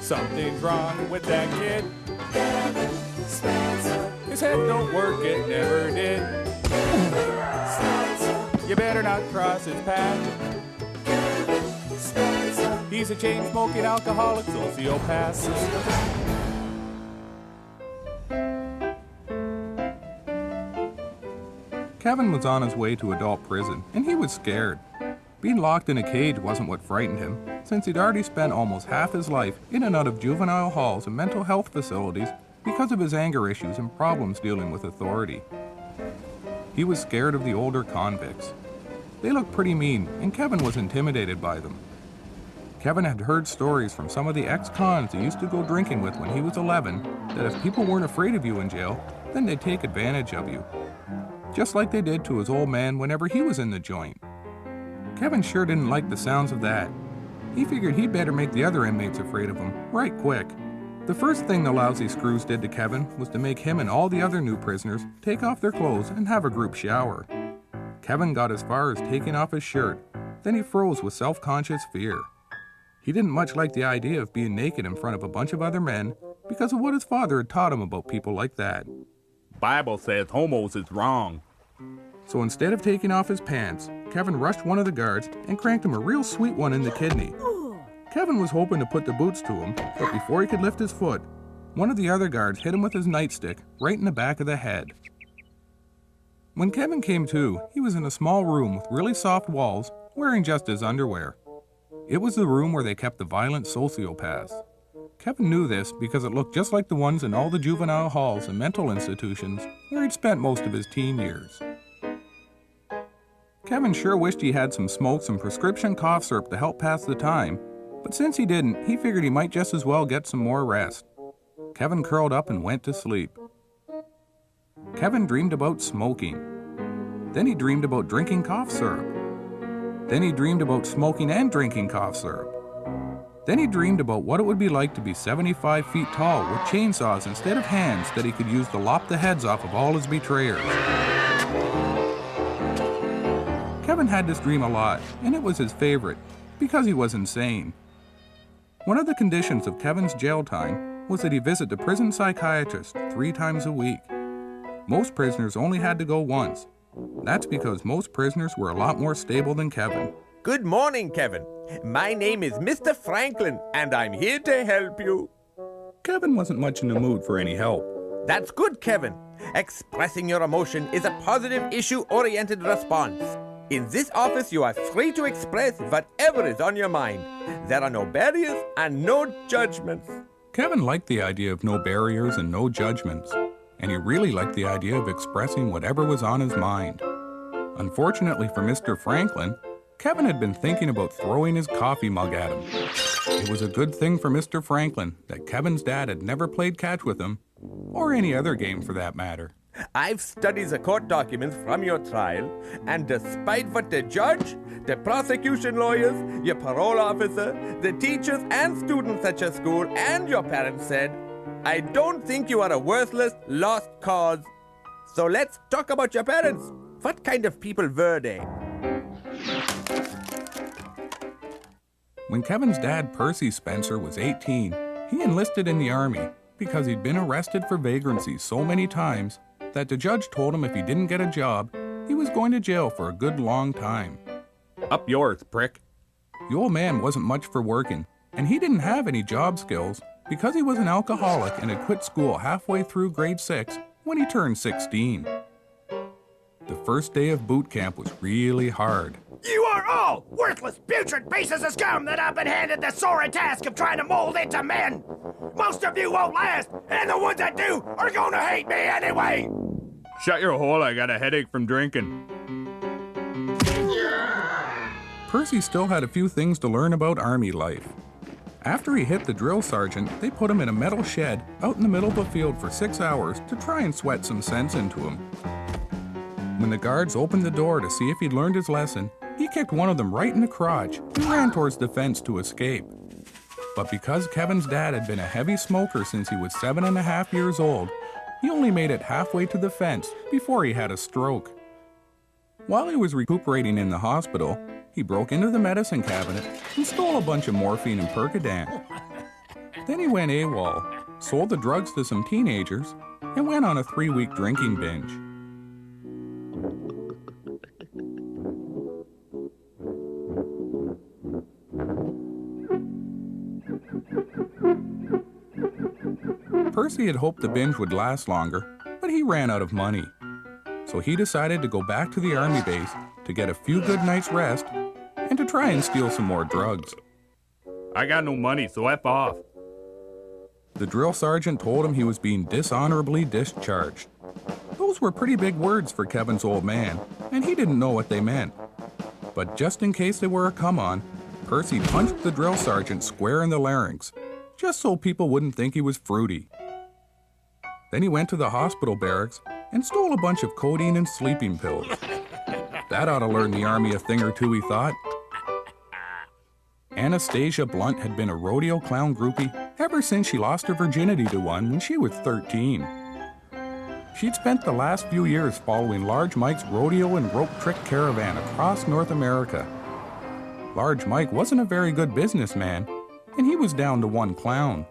Something's wrong with that kid. Kevin Spencer. His head don't work, it never did. Kevin Spencer. You better not cross his path. Kevin Spencer. He's a chain-smoking alcoholic sociopath. Kevin was on his way to adult prison, and he was scared. Being locked in a cage wasn't what frightened him, since he'd already spent almost half his life in and out of juvenile halls and mental health facilities because of his anger issues and problems dealing with authority. He was scared of the older convicts. They looked pretty mean, and Kevin was intimidated by them. Kevin had heard stories from some of the ex-cons he used to go drinking with when he was 11 that if people weren't afraid of you in jail, then they'd take advantage of you. Just like they did to his old man whenever he was in the joint. Kevin sure didn't like the sounds of that. He figured he'd better make the other inmates afraid of him, right quick. The first thing the lousy screws did to Kevin was to make him and all the other new prisoners take off their clothes and have a group shower. Kevin got as far as taking off his shirt, then he froze with self-conscious fear. He didn't much like the idea of being naked in front of a bunch of other men because of what his father had taught him about people like that. Bible says homos is wrong. So instead of taking off his pants, Kevin rushed one of the guards and cranked him a real sweet one in the kidney. Kevin was hoping to put the boots to him, but before he could lift his foot, one of the other guards hit him with his nightstick right in the back of the head. When Kevin came to, he was in a small room with really soft walls, wearing just his underwear. It was the room where they kept the violent sociopaths. Kevin knew this because it looked just like the ones in all the juvenile halls and mental institutions where he'd spent most of his teen years. Kevin sure wished he had some smokes and prescription cough syrup to help pass the time, but since he didn't, he figured he might just as well get some more rest. Kevin curled up and went to sleep. Kevin dreamed about smoking. Then he dreamed about drinking cough syrup. Then he dreamed about smoking and drinking cough syrup. Then he dreamed about what it would be like to be 75 feet tall with chainsaws instead of hands that he could use to lop the heads off of all his betrayers. Kevin had this dream a lot, and it was his favorite, because he was insane. One of the conditions of Kevin's jail time was that he visit the prison psychiatrist 3 times a week. Most prisoners only had to go once. That's because most prisoners were a lot more stable than Kevin. Good morning, Kevin. My name is Mr. Franklin, and I'm here to help you. Kevin wasn't much in the mood for any help. That's good, Kevin. Expressing your emotion is a positive issue-oriented response. In this office, you are free to express whatever is on your mind. There are no barriers and no judgments. Kevin liked the idea of no barriers and no judgments, and he really liked the idea of expressing whatever was on his mind. Unfortunately for Mr. Franklin, Kevin had been thinking about throwing his coffee mug at him. It was a good thing for Mr. Franklin that Kevin's dad had never played catch with him, or any other game for that matter. I've studied the court documents from your trial, and despite what the judge, the prosecution lawyers, your parole officer, the teachers and students at your school, and your parents said, I don't think you are a worthless, lost cause. So let's talk about your parents. What kind of people were they? When Kevin's dad, Percy Spencer, was 18, he enlisted in the Army because he'd been arrested for vagrancy so many times that the judge told him if he didn't get a job, he was going to jail for a good long time. Up yours, prick. The old man wasn't much for working, and he didn't have any job skills because he was an alcoholic and had quit school halfway through grade 6 when he turned 16. The first day of boot camp was really hard. You are all worthless, putrid pieces of scum that have been handed the sorry task of trying to mold into men. Most of you won't last, and the ones that do are gonna hate me anyway. Shut your hole, I got a headache from drinking. Percy still had a few things to learn about Army life. After he hit the drill sergeant, they put him in a metal shed out in the middle of the field for 6 hours to try and sweat some sense into him. When the guards opened the door to see if he'd learned his lesson, he kicked one of them right in the crotch and ran towards the fence to escape. But because Kevin's dad had been a heavy smoker since he was 7.5 years old, he only made it halfway to the fence before he had a stroke. While he was recuperating in the hospital, he broke into the medicine cabinet and stole a bunch of morphine and Percodan. Then he went AWOL, sold the drugs to some teenagers, and went on a 3-week drinking binge. Percy had hoped the binge would last longer, but he ran out of money. So he decided to go back to the army base to get a few good nights' rest and to try and steal some more drugs. I got no money, so F off. The drill sergeant told him he was being dishonorably discharged. Those were pretty big words for Kevin's old man, and he didn't know what they meant. But just in case they were a come-on, Percy punched the drill sergeant square in the larynx, just so people wouldn't think he was fruity. Then he went to the hospital barracks and stole a bunch of codeine and sleeping pills. That ought to learn the army a thing or two, he thought. Anastasia Blunt had been a rodeo clown groupie ever since she lost her virginity to one when she was 13. She'd spent the last few years following Large Mike's rodeo and rope trick caravan across North America. Large Mike wasn't a very good businessman, and he was down to one clown.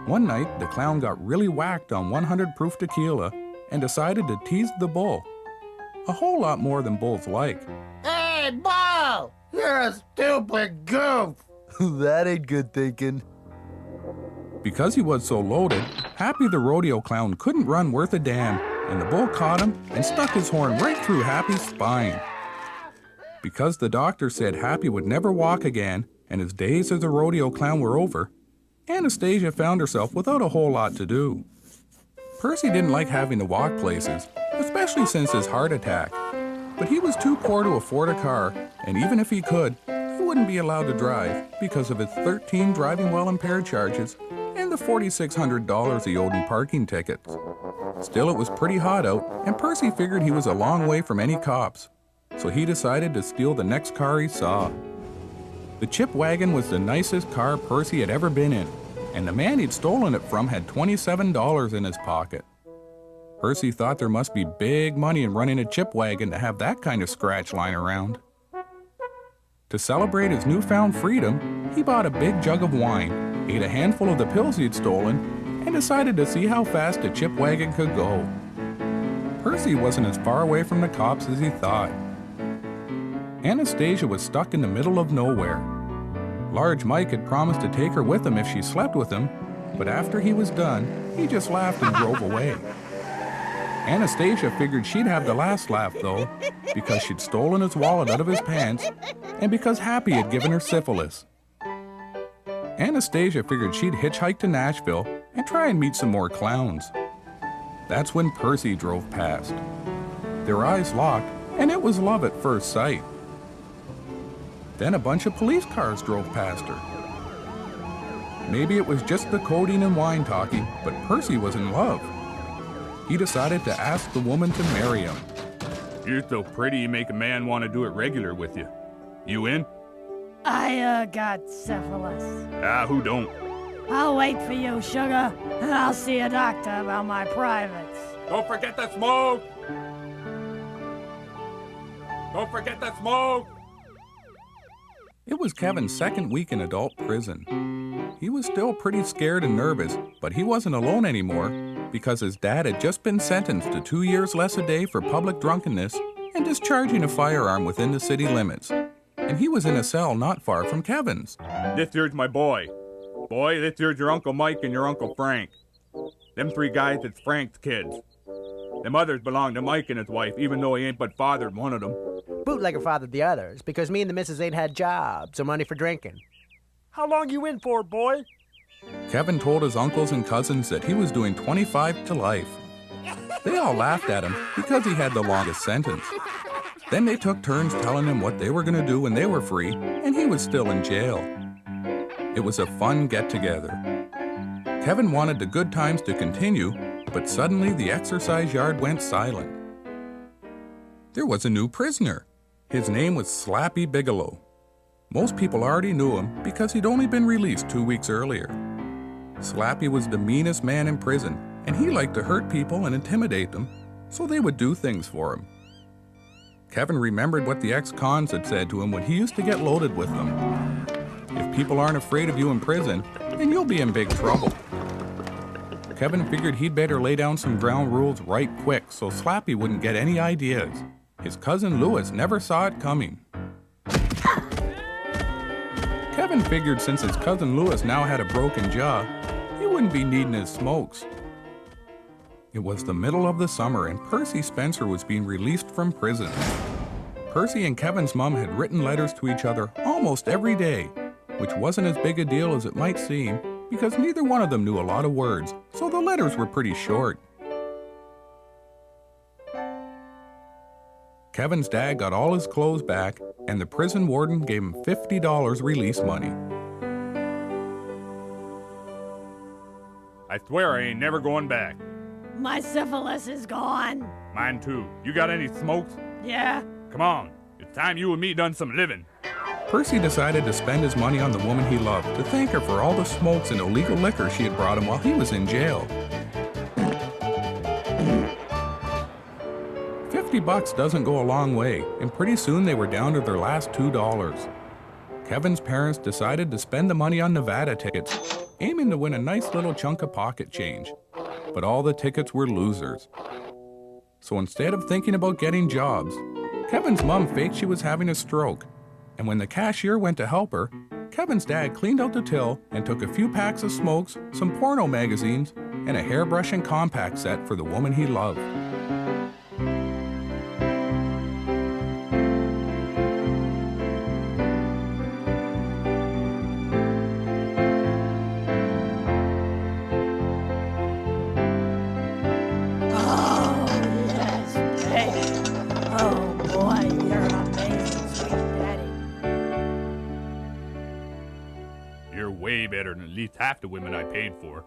One night, the clown got really whacked on 100 proof tequila and decided to tease the bull. A whole lot more than bulls like. Hey, Bull! You're a stupid goof! That ain't good thinking. Because he was so loaded, Happy the rodeo clown couldn't run worth a damn, and the bull caught him and stuck his horn right through Happy's spine. Because the doctor said Happy would never walk again and his days as a rodeo clown were over, Anastasia found herself without a whole lot to do. Percy didn't like having to walk places, especially since his heart attack. But he was too poor to afford a car, and even if he could, he wouldn't be allowed to drive because of his 13 driving while impaired charges and the $4,600 he owed in parking tickets. Still, it was pretty hot out, and Percy figured he was a long way from any cops, so he decided to steal the next car he saw. The chip wagon was the nicest car Percy had ever been in, and the man he'd stolen it from had $27 in his pocket. Percy thought there must be big money in running a chip wagon to have that kind of scratch lying around. To celebrate his newfound freedom, he bought a big jug of wine, ate a handful of the pills he'd stolen, and decided to see how fast a chip wagon could go. Percy wasn't as far away from the cops as he thought. Anastasia was stuck in the middle of nowhere. Large Mike had promised to take her with him if she slept with him, but after he was done, he just laughed and drove away. Anastasia figured she'd have the last laugh, though, because she'd stolen his wallet out of his pants and because Happy had given her syphilis. Anastasia figured she'd hitchhike to Nashville and try and meet some more clowns. That's when Percy drove past. Their eyes locked, and it was love at first sight. Then a bunch of police cars drove past her. Maybe it was just the codeine and wine talking, but Percy was in love. He decided to ask the woman to marry him. You're so pretty you make a man want to do it regular with you. You in? I got syphilis. Who don't? I'll wait for you, sugar, and I'll see a doctor about my privates. Don't forget the smoke! Don't forget the smoke! It was Kevin's second week in adult prison. He was still pretty scared and nervous, but he wasn't alone anymore because his dad had just been sentenced to 2 years less a day for public drunkenness and discharging a firearm within the city limits. And he was in a cell not far from Kevin's. This here's my boy. Boy, this here's your Uncle Mike and your Uncle Frank. Them 3 guys is Frank's kids. Them others belong to Mike and his wife, even though he ain't but fathered one of them. Bootlegger fathered the others, because me and the missus ain't had jobs or money for drinking. How long you in for, boy? Kevin told his uncles and cousins that he was doing 25 to life. They all laughed at him because he had the longest sentence. Then they took turns telling him what they were going to do when they were free, and he was still in jail. It was a fun get-together. Kevin wanted the good times to continue, but suddenly the exercise yard went silent. There was a new prisoner. His name was Slappy Bigelow. Most people already knew him because he'd only been released 2 weeks earlier. Slappy was the meanest man in prison, and he liked to hurt people and intimidate them, so they would do things for him. Kevin remembered what the ex-cons had said to him when he used to get loaded with them. If people aren't afraid of you in prison, and you'll be in big trouble. Kevin figured he'd better lay down some ground rules right quick so Slappy wouldn't get any ideas. His cousin Louis never saw it coming. Kevin figured since his cousin Louis now had a broken jaw, he wouldn't be needing his smokes. It was the middle of the summer and Percy Spencer was being released from prison. Percy and Kevin's mom had written letters to each other almost every day, which wasn't as big a deal as it might seem because neither one of them knew a lot of words, so the letters were pretty short. Kevin's dad got all his clothes back, and the prison warden gave him $50 release money. I swear I ain't never going back. My syphilis is gone. Mine too. You got any smokes? Yeah. Come on. It's time you and me done some living. Percy decided to spend his money on the woman he loved to thank her for all the smokes and illegal liquor she had brought him while he was in jail. $50 doesn't go a long way, and pretty soon they were down to their last $2. Kevin's parents decided to spend the money on Nevada tickets, aiming to win a nice little chunk of pocket change. But all the tickets were losers. So instead of thinking about getting jobs, Kevin's mom faked she was having a stroke. And when the cashier went to help her, Kevin's dad cleaned out the till and took a few packs of smokes, some porno magazines, and a hairbrush and compact set for the woman he loved. Way better than at least half the women I paid for.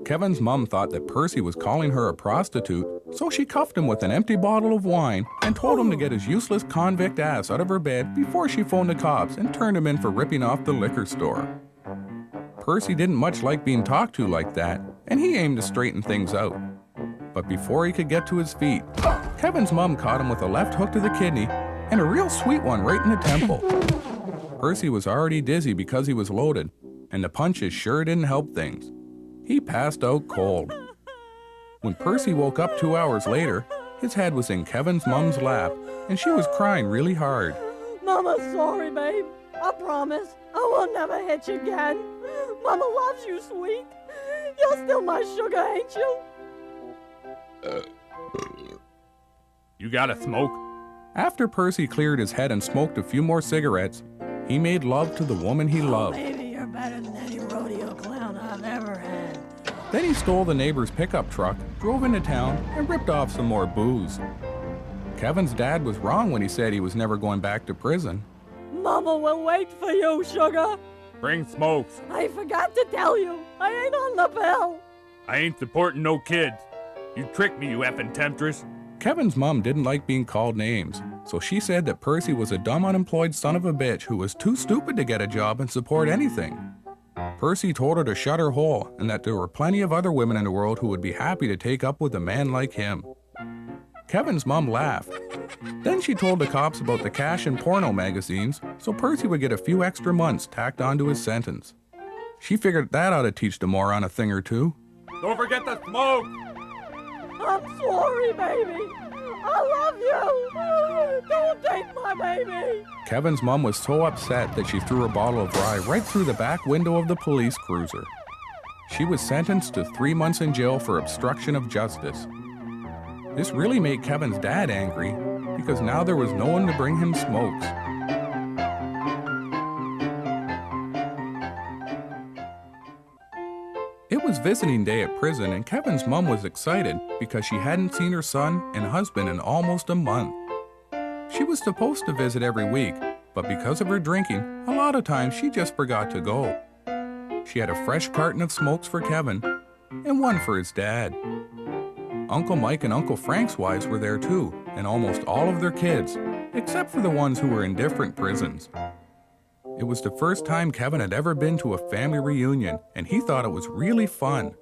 Kevin's mom thought that Percy was calling her a prostitute, so she cuffed him with an empty bottle of wine and told him to get his useless convict ass out of her bed before she phoned the cops and turned him in for ripping off the liquor store. Percy didn't much like being talked to like that, and he aimed to straighten things out. But before he could get to his feet, Kevin's mom caught him with a left hook to the kidney and a real sweet one right in the temple. Percy was already dizzy because he was loaded, and the punches sure didn't help things. He passed out cold. When Percy woke up 2 hours later, his head was in Kevin's mom's lap, and she was crying really hard. Mama, sorry, babe. I promise I will never hit you again. Mama loves you, sweet. You're still my sugar, ain't you? You got a smoke? After Percy cleared his head and smoked a few more cigarettes, he made love to the woman he loved. Maybe you're better than any rodeo clown I've ever had. Then he stole the neighbor's pickup truck, drove into town, and ripped off some more booze. Kevin's dad was wrong when he said he was never going back to prison. Mama will wait for you, sugar. Bring smokes. I forgot to tell you, I ain't on the bill. I ain't supporting no kids. You tricked me, you effing temptress. Kevin's mom didn't like being called names, so she said that Percy was a dumb unemployed son of a bitch who was too stupid to get a job and support anything. Percy told her to shut her hole and that there were plenty of other women in the world who would be happy to take up with a man like him. Kevin's mom laughed. Then she told the cops about the cash and porno magazines, so Percy would get a few extra months tacked onto his sentence. She figured that ought to teach the moron a thing or two. Don't forget the smoke! I'm sorry, baby. I love you. Don't take my baby. Kevin's mom was so upset that she threw a bottle of rye right through the back window of the police cruiser. She was sentenced to 3 months in jail for obstruction of justice. This really made Kevin's dad angry because now there was no one to bring him smokes. It was visiting day at prison, and Kevin's mom was excited because she hadn't seen her son and husband in almost a month. She was supposed to visit every week, but because of her drinking, a lot of times she just forgot to go. She had a fresh carton of smokes for Kevin and one for his dad. Uncle Mike and Uncle Frank's wives were there too, and almost all of their kids, except for the ones who were in different prisons. It was the first time Kevin had ever been to a family reunion, and he thought it was really fun.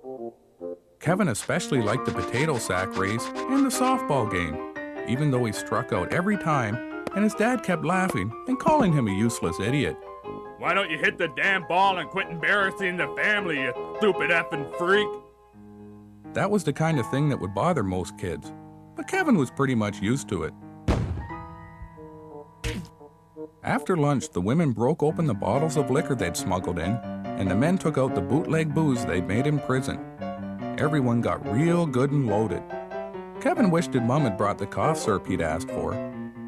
Kevin especially liked the potato sack race and the softball game, even though he struck out every time, and his dad kept laughing and calling him a useless idiot. Why don't you hit the damn ball and quit embarrassing the family, you stupid effing freak? That was the kind of thing that would bother most kids, but Kevin was pretty much used to it. After lunch, the women broke open the bottles of liquor they'd smuggled in, and the men took out the bootleg booze they'd made in prison. Everyone got real good and loaded. Kevin wished his mom had brought the cough syrup he'd asked for,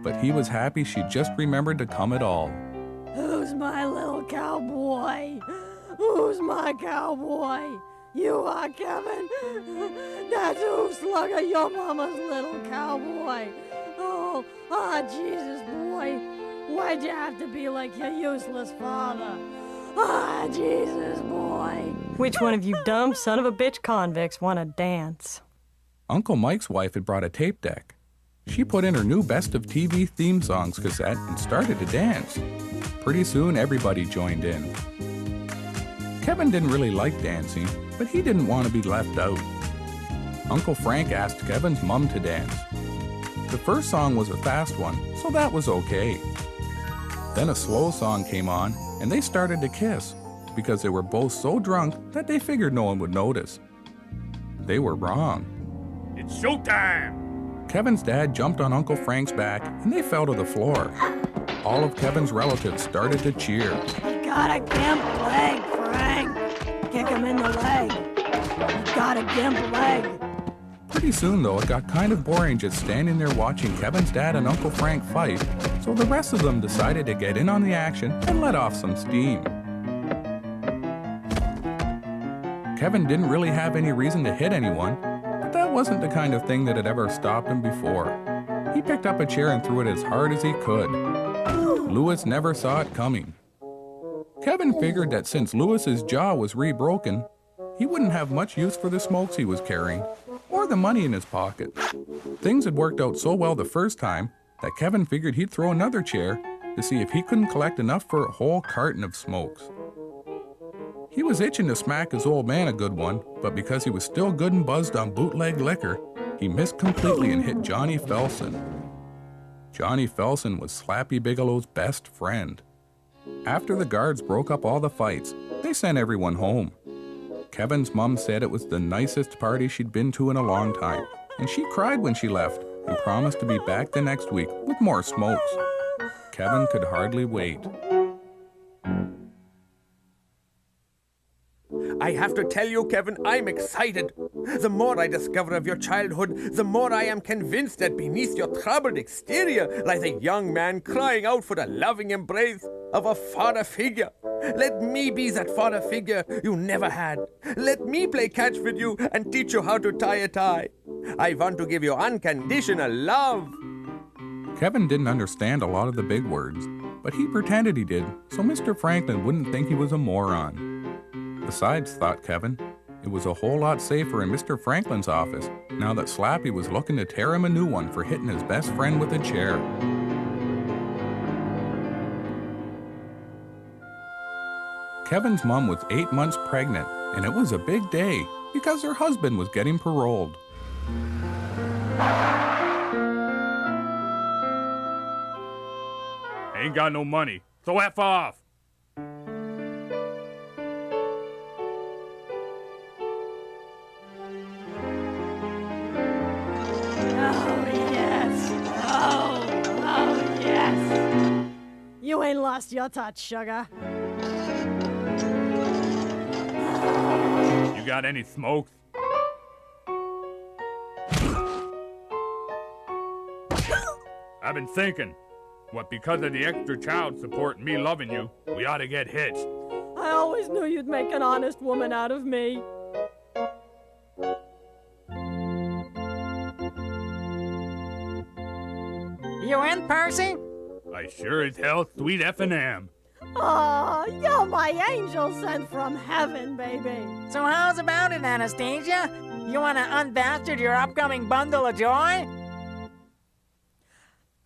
but he was happy she'd just remembered to come at all. Who's my little cowboy? Who's my cowboy? You are, Kevin. That's who, Slugger, your mama's little cowboy. Oh, Jesus, boy. Why'd you have to be like your useless father? Jesus, boy. Which one of you dumb son of a bitch convicts want to dance? Uncle Mike's wife had brought a tape deck. She put in her new Best of TV theme songs cassette and started to dance. Pretty soon, everybody joined in. Kevin didn't really like dancing, but he didn't want to be left out. Uncle Frank asked Kevin's mom to dance. The first song was a fast one, so that was okay. Then a slow song came on, and they started to kiss, because they were both so drunk that they figured no one would notice. They were wrong. It's showtime! Kevin's dad jumped on Uncle Frank's back, and they fell to the floor. All of Kevin's relatives started to cheer. You got a gimp leg, Frank. Kick him in the leg. You got a gimp leg. Pretty soon, though, it got kind of boring just standing there watching Kevin's dad and Uncle Frank fight, so the rest of them decided to get in on the action and let off some steam. Kevin didn't really have any reason to hit anyone, but that wasn't the kind of thing that had ever stopped him before. He picked up a chair and threw it as hard as he could. Louis never saw it coming. Kevin figured that since Louis's jaw was re-broken, he wouldn't have much use for the smokes he was carrying, or the money in his pocket. Things had worked out so well the first time that Kevin figured he'd throw another chair to see if he couldn't collect enough for a whole carton of smokes. He was itching to smack his old man a good one, but because he was still good and buzzed on bootleg liquor, he missed completely and hit Johnny Felsen. Johnny Felsen was Slappy Bigelow's best friend. After the guards broke up all the fights, they sent everyone home. Kevin's mom said it was the nicest party she'd been to in a long time, and she cried when she left and promised to be back the next week with more smokes. Kevin could hardly wait. I have to tell you, Kevin, I'm excited. The more I discover of your childhood, the more I am convinced that beneath your troubled exterior lies a young man crying out for the loving embrace of a father figure. Let me be that father figure you never had. Let me play catch with you and teach you how to tie a tie. I want to give you unconditional love. Kevin didn't understand a lot of the big words, but he pretended he did, so Mr. Franklin wouldn't think he was a moron. Besides, thought Kevin, it was a whole lot safer in Mr. Franklin's office now that Slappy was looking to tear him a new one for hitting his best friend with a chair. Kevin's mom was 8 months pregnant, and it was a big day because her husband was getting paroled. Ain't got no money, so F off. You ain't lost your touch, sugar. You got any smokes? I've been thinking, what, because of the extra child support and me loving you, we ought to get hitched. I always knew you'd make an honest woman out of me. You in, Percy? I sure as hell sweet F&M. Aw, you're my angel sent from heaven, baby. So how's about it, Anastasia? You want to unbastard your upcoming bundle of joy?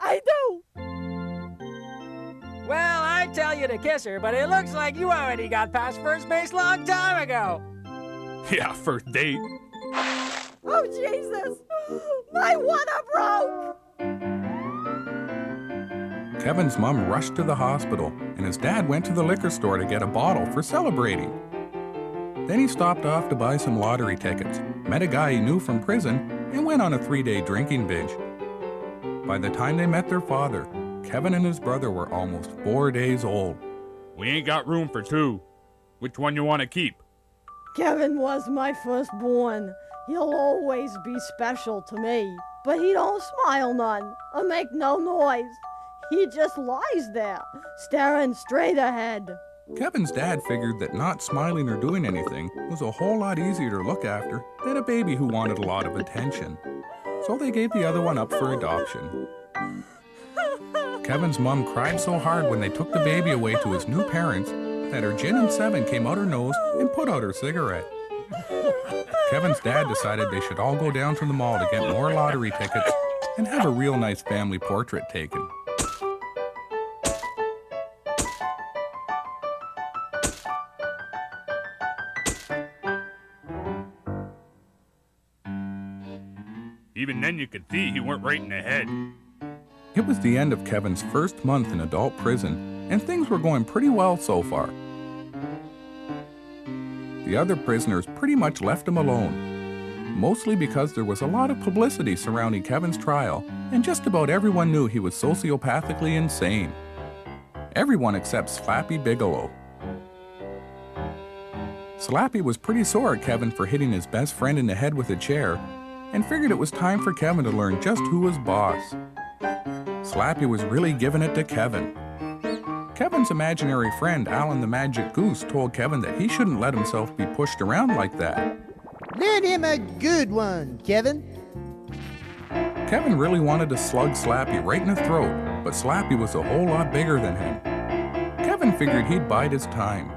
I do. Well, I tell you to kiss her, but it looks like you already got past first base long time ago. Yeah, first date. Oh, Jesus. My water broke. Kevin's mom rushed to the hospital, and his dad went to the liquor store to get a bottle for celebrating. Then he stopped off to buy some lottery tickets, met a guy he knew from prison, and went on a 3-day drinking binge. By the time they met their father, Kevin and his brother were almost 4 days old. We ain't got room for two. Which one you want to keep? Kevin was my firstborn. He'll always be special to me. But he don't smile none or make no noise. He just lies there, staring straight ahead. Kevin's dad figured that not smiling or doing anything was a whole lot easier to look after than a baby who wanted a lot of attention. So they gave the other one up for adoption. Kevin's mom cried so hard when they took the baby away to his new parents that her gin and 7 came out her nose and put out her cigarette. Kevin's dad decided they should all go down to the mall to get more lottery tickets and have a real nice family portrait taken. Even then you could see he weren't right in the head. It was the end of Kevin's first month in adult prison, and things were going pretty well so far. The other prisoners pretty much left him alone, mostly because there was a lot of publicity surrounding Kevin's trial, and just about everyone knew he was sociopathically insane. Everyone except Slappy Bigelow. Slappy was pretty sore at Kevin for hitting his best friend in the head with a chair, and figured it was time for Kevin to learn just who was boss. Slappy was really giving it to Kevin. Kevin's imaginary friend, Alan the Magic Goose, told Kevin that he shouldn't let himself be pushed around like that. Learn him a good one, Kevin. Kevin really wanted to slug Slappy right in the throat, but Slappy was a whole lot bigger than him. Kevin figured he'd bide his time.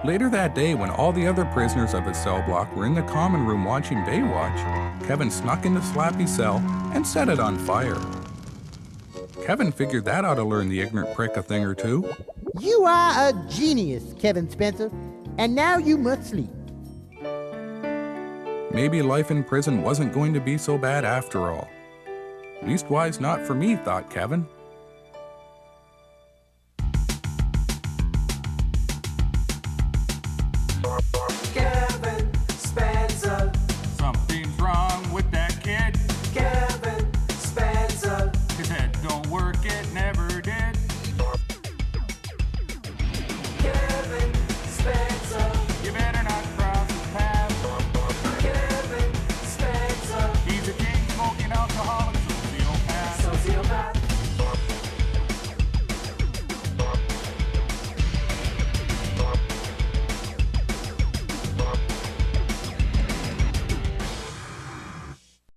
Later that day, when all the other prisoners of his cell block were in the common room watching Baywatch, Kevin snuck into Slappy's cell and set it on fire. Kevin figured that ought to learn the ignorant prick a thing or two. You are a genius, Kevin Spencer, and now you must sleep. Maybe life in prison wasn't going to be so bad after all. Leastwise not for me, thought Kevin.